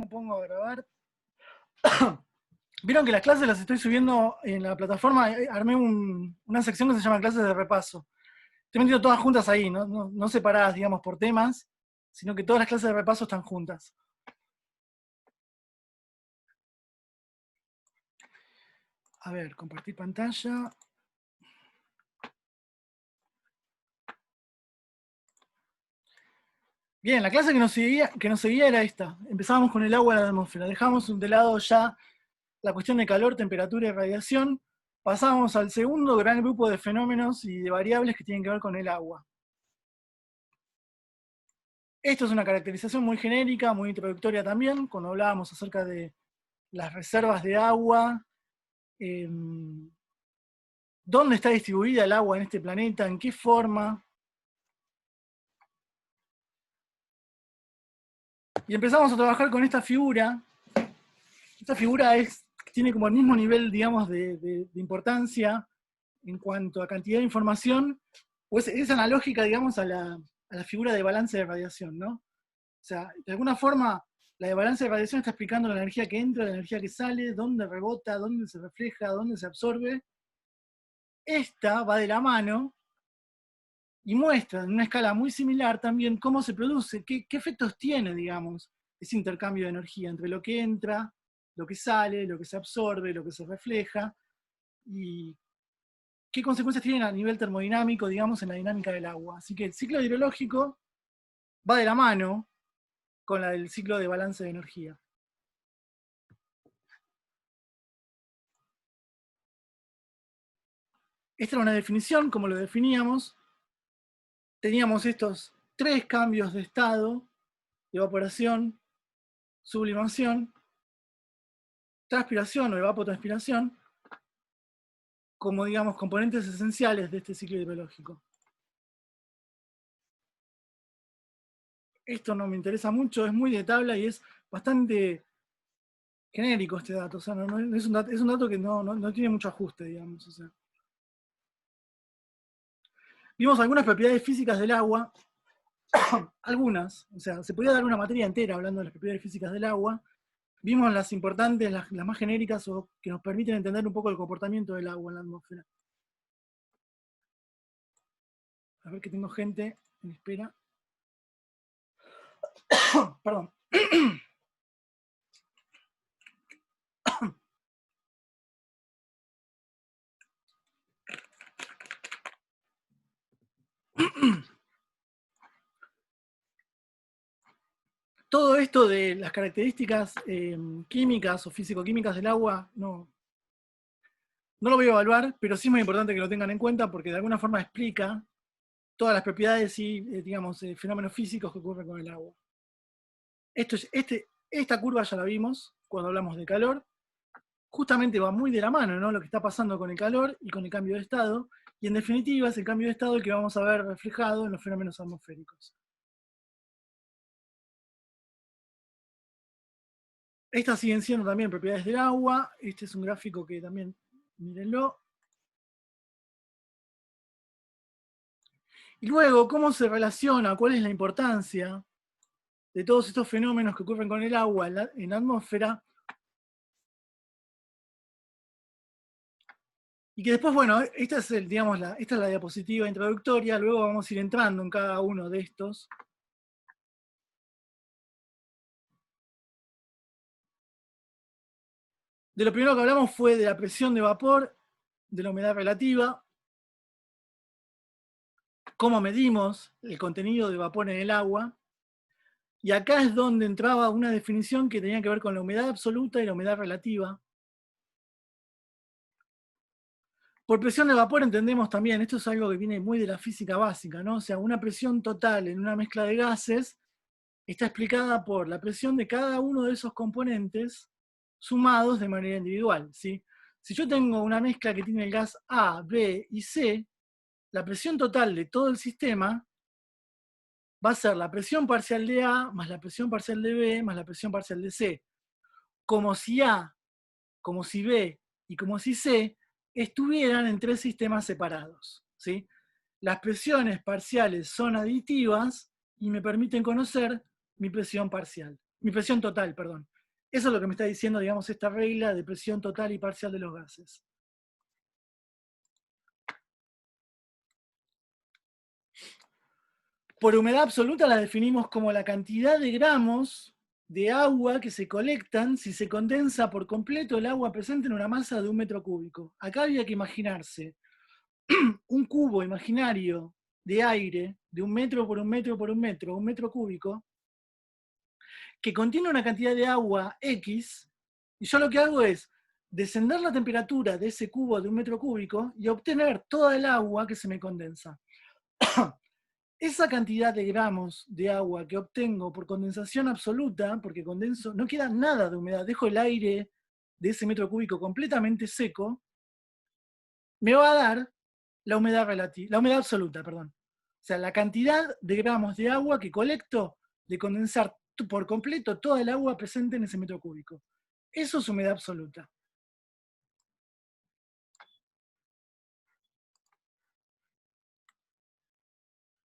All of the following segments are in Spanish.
me pongo a grabar. Vieron que las clases las estoy subiendo en la plataforma, armé una sección que se llama clases de repaso. Estoy metiendo todas juntas ahí, no separadas, digamos, por temas, sino que todas las clases de repaso están juntas. A ver, compartir pantalla. Bien, la clase que nos seguía era esta. Empezábamos con el agua en la atmósfera. Dejamos de lado ya la cuestión de calor, temperatura y radiación. Pasamos al segundo gran grupo de fenómenos y de variables que tienen que ver con el agua. Esto es una caracterización muy genérica, muy introductoria también, cuando hablábamos acerca de las reservas de agua, dónde está distribuida el agua en este planeta, en qué forma. Y empezamos a trabajar con esta figura. Esta figura tiene como el mismo nivel, digamos, de importancia en cuanto a cantidad de información, o es analógica, digamos, a la figura de balance de radiación, ¿no? O sea, de alguna forma, la de balance de radiación está explicando la energía que entra, la energía que sale, dónde rebota, dónde se refleja, dónde se absorbe. Esta va de la mano y muestra en una escala muy similar también cómo se produce, qué efectos tiene, digamos, ese intercambio de energía entre lo que entra, lo que sale, lo que se absorbe, lo que se refleja, y qué consecuencias tienen a nivel termodinámico, digamos, en la dinámica del agua. Así que el ciclo hidrológico va de la mano con la del ciclo de balance de energía. Esta era una definición, como lo definíamos. Teníamos estos tres cambios de estado: evaporación, sublimación, transpiración o evapotranspiración, como, digamos, componentes esenciales de este ciclo hidrológico. Esto no me interesa mucho, es muy de tabla y es bastante genérico este dato. O sea, es un dato que no tiene mucho ajuste, digamos. O sea. Vimos algunas propiedades físicas del agua, algunas, o sea, se podía dar una materia entera hablando de las propiedades físicas del agua. Vimos las importantes, las más genéricas, o que nos permiten entender un poco el comportamiento del agua en la atmósfera. A ver que tengo gente en espera. Perdón. Todo esto de las características químicas o físico-químicas del agua no lo voy a evaluar, pero sí es muy importante que lo tengan en cuenta porque de alguna forma explica todas las propiedades y, digamos, fenómenos físicos que ocurren con el agua. Esta curva ya la vimos cuando hablamos de calor. Justamente va muy de la mano, ¿no? Lo que está pasando con el calor y con el cambio de estado, y en definitiva es el cambio de estado el que vamos a ver reflejado en los fenómenos atmosféricos. Estas siguen siendo también propiedades del agua. Este es un gráfico que también, mírenlo. Y luego, ¿cómo se relaciona? ¿Cuál es la importancia de todos estos fenómenos que ocurren con el agua en la atmósfera? Y que después, bueno, esta es la diapositiva introductoria, luego vamos a ir entrando en cada uno de estos. De lo primero que hablamos fue de la presión de vapor, de la humedad relativa, cómo medimos el contenido de vapor en el agua, y acá es donde entraba una definición que tenía que ver con la humedad absoluta y la humedad relativa. Por presión de vapor entendemos también, esto es algo que viene muy de la física básica, ¿no? O sea, una presión total en una mezcla de gases está explicada por la presión de cada uno de esos componentes sumados de manera individual, ¿sí? Si yo tengo una mezcla que tiene el gas A, B y C, la presión total de todo el sistema va a ser la presión parcial de A más la presión parcial de B más la presión parcial de C. Como si A, como si B y como si C estuvieran en tres sistemas separados, ¿sí? Las presiones parciales son aditivas y me permiten conocer mi presión parcial. mi presión total, perdón. Eso es lo que me está diciendo, digamos, esta regla de presión total y parcial de los gases. Por humedad absoluta la definimos como la cantidad de gramos de agua que se colectan si se condensa por completo el agua presente en una masa de 1 metro cúbico. Acá había que imaginarse un cubo imaginario de aire de 1 metro por 1 metro por 1 metro, 1 metro cúbico, que contiene una cantidad de agua X, y yo lo que hago es descender la temperatura de ese cubo de 1 metro cúbico y obtener toda el agua que se me condensa. Esa cantidad de gramos de agua que obtengo por condensación absoluta, porque condenso, no queda nada de humedad, dejo el aire de ese metro cúbico completamente seco, me va a dar la humedad relativa, la humedad absoluta, perdón. O sea, la cantidad de gramos de agua que colecto de condensar por completo toda el agua presente en ese metro cúbico. Eso es humedad absoluta.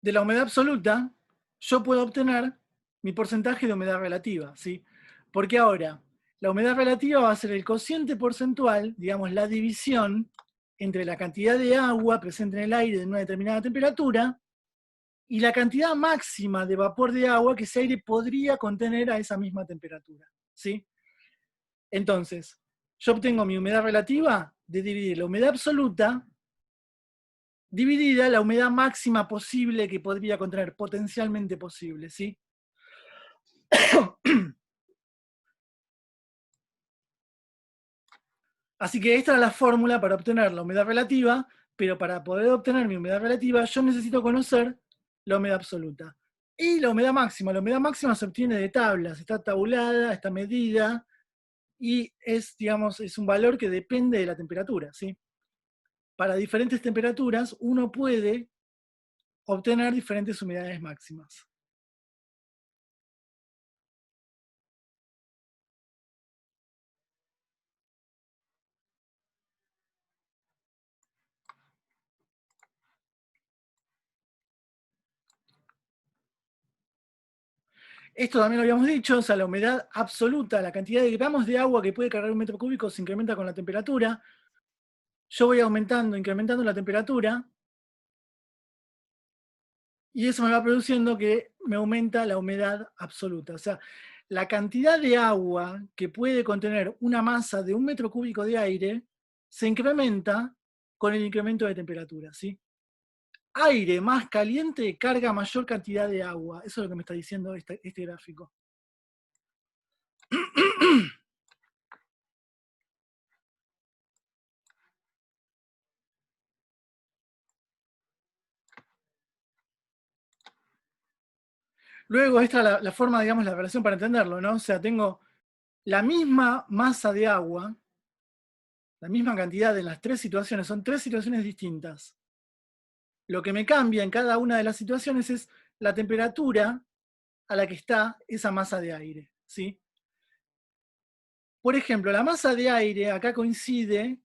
De la humedad absoluta, yo puedo obtener mi porcentaje de humedad relativa, ¿sí? Porque ahora, la humedad relativa va a ser el cociente porcentual, digamos, la división entre la cantidad de agua presente en el aire de una determinada temperatura y la cantidad máxima de vapor de agua que ese aire podría contener a esa misma temperatura, ¿sí? Entonces, yo obtengo mi humedad relativa de dividir la humedad absoluta dividida la humedad máxima posible que podría contener, potencialmente posible, ¿sí? Así que esta es la fórmula para obtener la humedad relativa, pero para poder obtener mi humedad relativa yo necesito conocer la humedad absoluta. Y la humedad máxima se obtiene de tablas, está tabulada, está medida, y es, digamos, es un valor que depende de la temperatura, ¿sí? Para diferentes temperaturas uno puede obtener diferentes humedades máximas. Esto también lo habíamos dicho, o sea, la humedad absoluta, la cantidad de gramos de agua que puede cargar un metro cúbico se incrementa con la temperatura. Yo voy aumentando, incrementando la temperatura, y eso me va produciendo que me aumenta la humedad absoluta. O sea, la cantidad de agua que puede contener una masa de 1 metro cúbico de aire se incrementa con el incremento de temperatura, ¿sí? Aire más caliente carga mayor cantidad de agua. Eso es lo que me está diciendo este gráfico. Luego, esta es la forma, digamos, la relación para entenderlo, ¿no? O sea, tengo la misma masa de agua, la misma cantidad en las tres situaciones, son tres situaciones distintas. Lo que me cambia en cada una de las situaciones es la temperatura a la que está esa masa de aire, ¿sí? Por ejemplo, la masa de aire acá coincide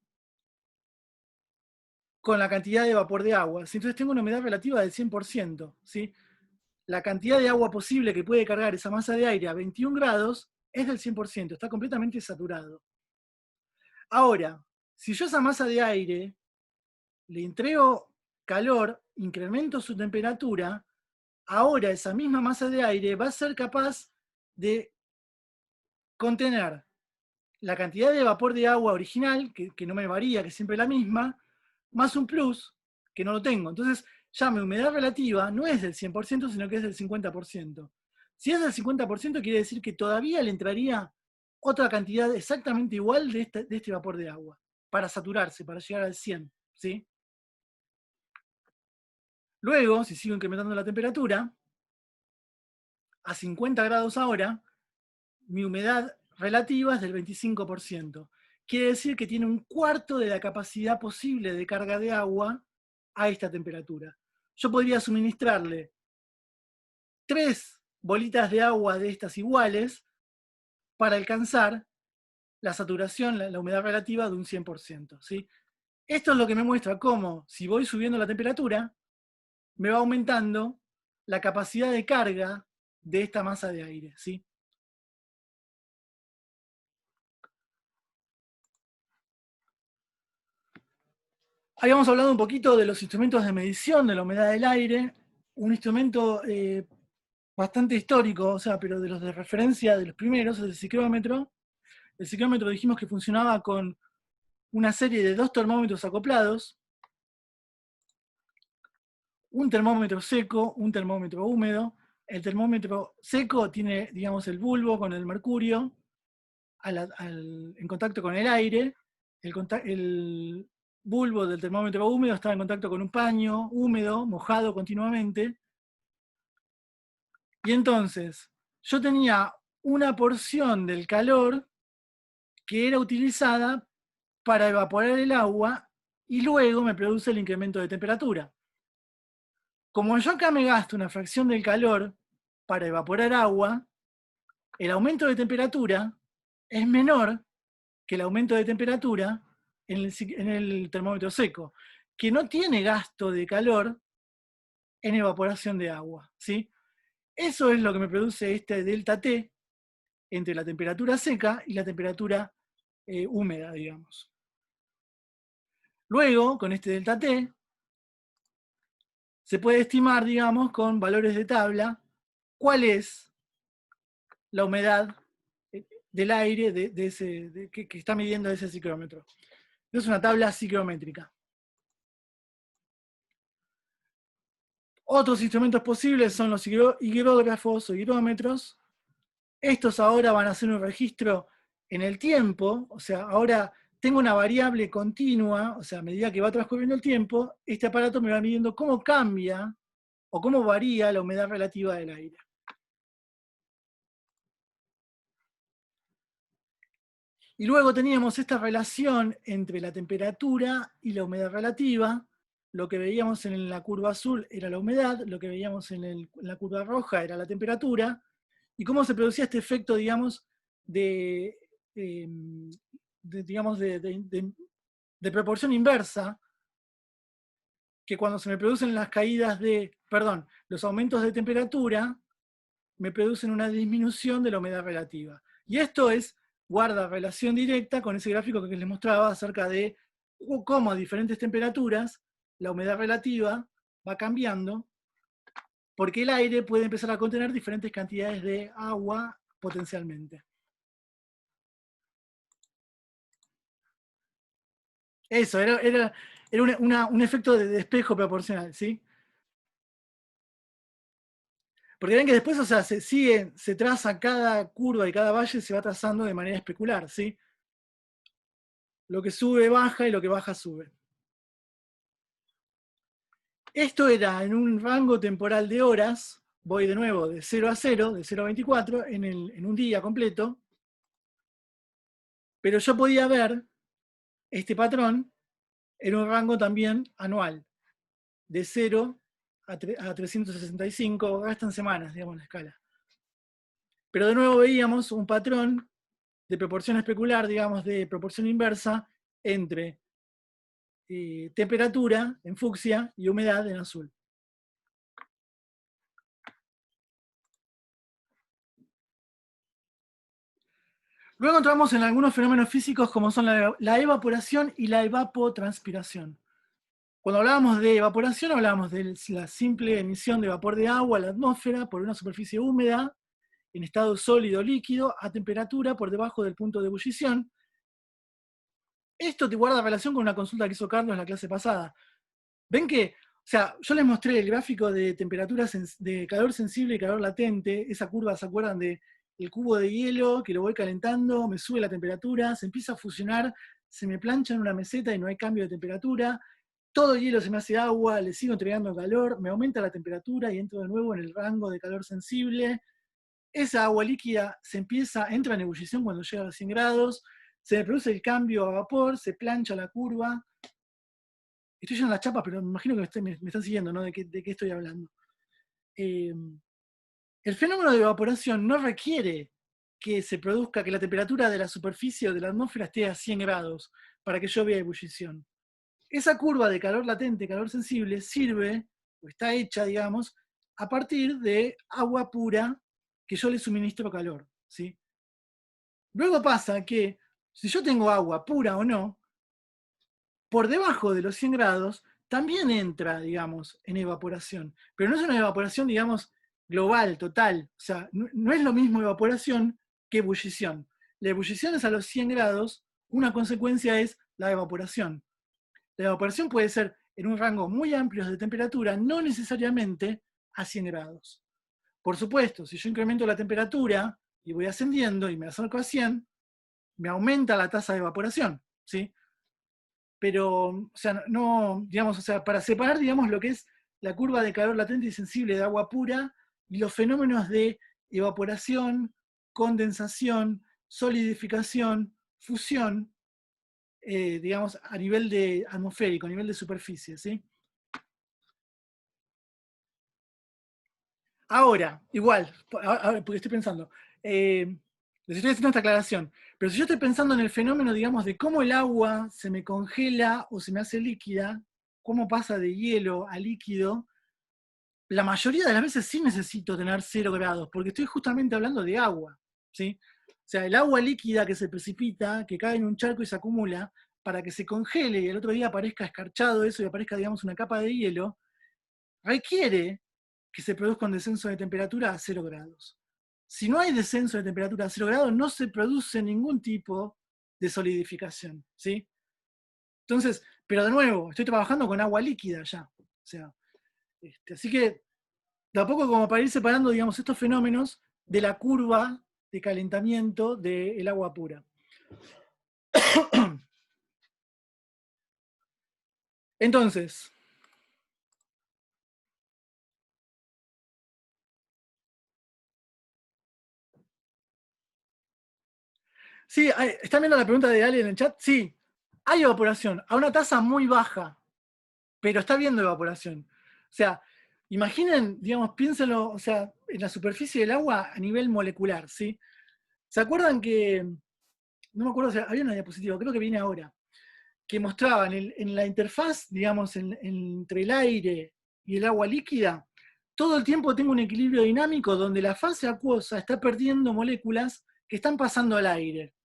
con la cantidad de vapor de agua, ¿sí? Entonces tengo una humedad relativa del 100%, ¿sí? La cantidad de agua posible que puede cargar esa masa de aire a 21 grados es del 100%, está completamente saturado. Ahora, si yo a esa masa de aire le entrego calor, incremento su temperatura, ahora esa misma masa de aire va a ser capaz de contener la cantidad de vapor de agua original, que no me varía, que es siempre la misma, más un plus, que no lo tengo. Entonces, ya mi humedad relativa no es del 100%, sino que es del 50%. Si es del 50%, quiere decir que todavía le entraría otra cantidad exactamente igual de este vapor de agua, para saturarse, para llegar al 100, ¿sí? Luego, si sigo incrementando la temperatura, a 50 grados ahora, mi humedad relativa es del 25%. Quiere decir que tiene un cuarto de la capacidad posible de carga de agua a esta temperatura. Yo podría suministrarle 3 bolitas de agua de estas iguales para alcanzar la saturación, la humedad relativa de un 100%, ¿sí? Esto es lo que me muestra cómo, si voy subiendo la temperatura, me va aumentando la capacidad de carga de esta masa de aire, ¿sí? Habíamos hablado un poquito de los instrumentos de medición de la humedad del aire, un instrumento bastante histórico, o sea, pero de los de referencia de los primeros, es el ciclómetro. El ciclómetro dijimos que funcionaba con una serie de 2 termómetros acoplados, un termómetro seco, un termómetro húmedo. El termómetro seco tiene, digamos, el bulbo con el mercurio en contacto con el aire. El bulbo del termómetro húmedo estaba en contacto con un paño húmedo, mojado continuamente. Y entonces, yo tenía una porción del calor que era utilizada para evaporar el agua y luego me produce el incremento de temperatura. Como yo acá me gasto una fracción del calor para evaporar agua, el aumento de temperatura es menor que el aumento de temperatura en el termómetro seco, que no tiene gasto de calor en evaporación de agua, ¿sí? Eso es lo que me produce este delta T entre la temperatura seca y la temperatura húmeda, digamos. Luego, con este delta T, se puede estimar, digamos, con valores de tabla, cuál es la humedad del aire que está midiendo ese ciclómetro. Es una tabla ciclométrica. Otros instrumentos posibles son los higrógrafos o higrómetros. Estos ahora van a hacer un registro en el tiempo, o sea, ahora tengo una variable continua, o sea, a medida que va transcurriendo el tiempo, este aparato me va midiendo cómo cambia o cómo varía la humedad relativa del aire. Y luego teníamos esta relación entre la temperatura y la humedad relativa. Lo que veíamos en la curva azul era la humedad, lo que veíamos en la curva roja era la temperatura, y cómo se producía este efecto, digamos, digamos, de proporción inversa, que cuando se me producen las caídas perdón, los aumentos de temperatura, me producen una disminución de la humedad relativa. Y esto guarda relación directa con ese gráfico que les mostraba acerca de cómo a diferentes temperaturas la humedad relativa va cambiando, porque el aire puede empezar a contener diferentes cantidades de agua potencialmente. Eso, era un efecto de espejo proporcional, ¿sí? Porque ven que después, o sea, se traza cada curva y cada valle se va trazando de manera especular, ¿sí? Lo que sube baja y lo que baja sube. Esto era en un rango temporal de horas, voy de nuevo de 0 a 0, de 0 a 24, en un día completo, pero yo podía ver este patrón en un rango también anual, de 0 a 365, hasta en semanas, digamos, la escala. Pero de nuevo veíamos un patrón de proporción especular, digamos, de proporción inversa, entre temperatura en fucsia y humedad en azul. Luego entramos en algunos fenómenos físicos como son la evaporación y la evapotranspiración. Cuando hablábamos de evaporación, hablábamos de la simple emisión de vapor de agua a la atmósfera por una superficie húmeda, en estado sólido líquido, a temperatura por debajo del punto de ebullición. Esto te guarda relación con una consulta que hizo Carlos en la clase pasada. Ven que, o sea, yo les mostré el gráfico de temperaturas de calor sensible y calor latente, esa curva, ¿se acuerdan de el cubo de hielo que lo voy calentando, me sube la temperatura, se empieza a fusionar, se me plancha en una meseta y no hay cambio de temperatura, todo el hielo se me hace agua, le sigo entregando calor, me aumenta la temperatura y entro de nuevo en el rango de calor sensible. Esa agua líquida entra en ebullición cuando llega a los 100 grados, se me produce el cambio a vapor, se plancha la curva. Estoy yendo a la chapa, pero me imagino que me están siguiendo, ¿no? ¿De qué estoy hablando? El fenómeno de evaporación no requiere que se produzca, que la temperatura de la superficie o de la atmósfera esté a 100 grados para que yo vea ebullición. Esa curva de calor latente, calor sensible, sirve, o está hecha, digamos, a partir de agua pura que yo le suministro calor, ¿sí? Luego pasa que, si yo tengo agua pura o no, por debajo de los 100 grados también entra, digamos, en evaporación. Pero no es una evaporación, digamos, global, total. O sea, no es lo mismo evaporación que ebullición. La ebullición es a los 100 grados, una consecuencia es la evaporación. La evaporación puede ser en un rango muy amplio de temperatura, no necesariamente a 100 grados. Por supuesto, si yo incremento la temperatura y voy ascendiendo y me acerco a 100, me aumenta la tasa de evaporación, ¿sí? Pero, o sea, no, digamos, o sea, para separar, digamos, lo que es la curva de calor latente y sensible de agua pura y los fenómenos de evaporación, condensación, solidificación, fusión, digamos, a nivel de atmosférico, a nivel de superficie, ¿sí? Ahora, igual, porque estoy pensando, les estoy haciendo esta aclaración, pero si yo estoy pensando en el fenómeno, digamos, de cómo el agua se me congela o se me hace líquida, cómo pasa de hielo a líquido, la mayoría de las veces sí necesito tener 0 grados, porque estoy justamente hablando de agua, ¿sí? O sea, el agua líquida que se precipita, que cae en un charco y se acumula, para que se congele y el otro día aparezca escarchado eso y aparezca, digamos, una capa de hielo, requiere que se produzca un descenso de temperatura a 0 grados. Si no hay descenso de temperatura a 0 grados, no se produce ningún tipo de solidificación, ¿sí? Entonces, pero de nuevo, estoy trabajando con agua líquida ya. O sea, así que de a poco como para ir separando, digamos, estos fenómenos de la curva de calentamiento del agua pura. Entonces, sí, ¿están viendo la pregunta de Ale en el chat? Sí, hay evaporación a una tasa muy baja, pero está habiendo evaporación. O sea, imaginen, digamos, piénsenlo, o sea, en la superficie del agua a nivel molecular, ¿sí? ¿Se acuerdan que, no me acuerdo, o sea, había una diapositiva, creo que viene ahora, que mostraba en la interfaz, digamos, entre el aire y el agua líquida, todo el tiempo tengo un equilibrio dinámico donde la fase acuosa está perdiendo moléculas que están pasando al aire.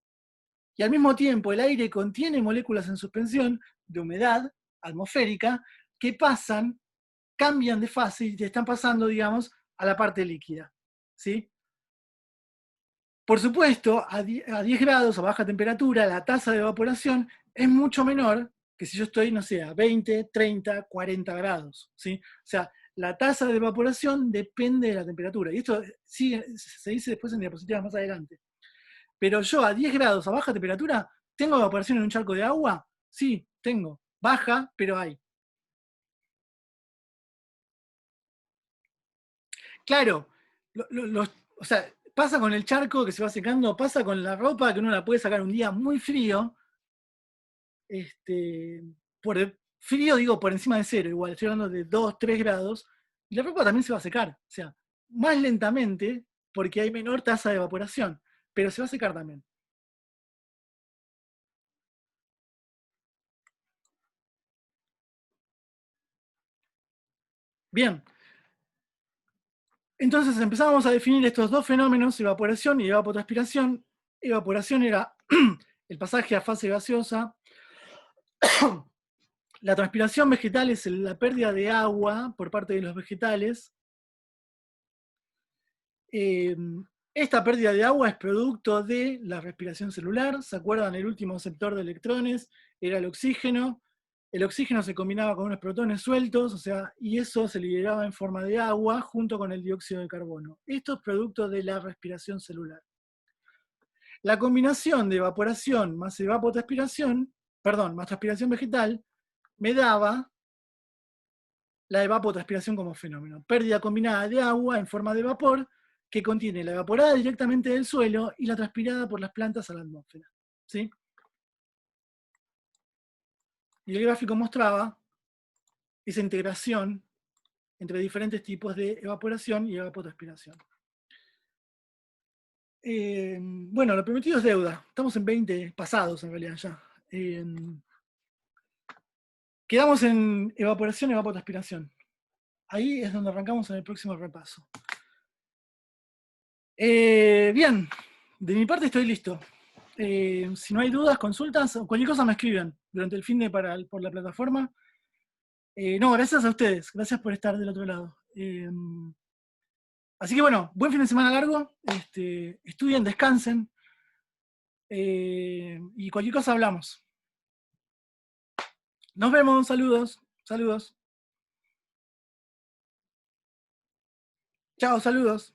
Y al mismo tiempo el aire contiene moléculas en suspensión de humedad atmosférica que pasan, cambian de fase y te están pasando, digamos, a la parte líquida. ¿Sí? Por supuesto, a 10 grados a baja temperatura, la tasa de evaporación es mucho menor que si yo estoy, no sé, a 20, 30, 40 grados. ¿Sí? O sea, la tasa de evaporación depende de la temperatura. Y esto sí, se dice después en diapositivas más adelante. Pero yo a 10 grados a baja temperatura, ¿tengo evaporación en un charco de agua? Sí, tengo. Baja, pero hay. Claro, o sea, pasa con el charco que se va secando, pasa con la ropa que uno la puede sacar un día muy frío, por el frío digo por encima de cero, igual, estoy hablando de 2, 3 grados, y la ropa también se va a secar, o sea, más lentamente porque hay menor tasa de evaporación, pero se va a secar también. Bien, entonces empezamos a definir estos dos fenómenos, evaporación y evapotranspiración. Evaporación era el pasaje a fase gaseosa. La transpiración vegetal es la pérdida de agua por parte de los vegetales. Esta pérdida de agua es producto de la respiración celular. ¿Se acuerdan? El último receptor de electrones era el oxígeno. El oxígeno se combinaba con unos protones sueltos, o sea, y eso se liberaba en forma de agua junto con el dióxido de carbono. Esto es producto de la respiración celular. La combinación de evaporación más evapotranspiración, perdón, más transpiración vegetal, me daba la evapotranspiración como fenómeno. Pérdida combinada de agua en forma de vapor que contiene la evaporada directamente del suelo y la transpirada por las plantas a la atmósfera. ¿Sí? Y el gráfico mostraba esa integración entre diferentes tipos de evaporación y evapotranspiración. Bueno, lo prometido es deuda. Estamos en 20 pasados en realidad ya. Quedamos en evaporación y evapotranspiración. Ahí es donde arrancamos en el próximo repaso. Bien, de mi parte estoy listo. Si no hay dudas, consultas o cualquier cosa me escriben durante el fin de por la plataforma. No, gracias a ustedes. Gracias por estar del otro lado. Así que bueno, buen fin de semana largo. Estudien, descansen. Y cualquier cosa hablamos. Nos vemos. Saludos. Saludos. Chao, saludos.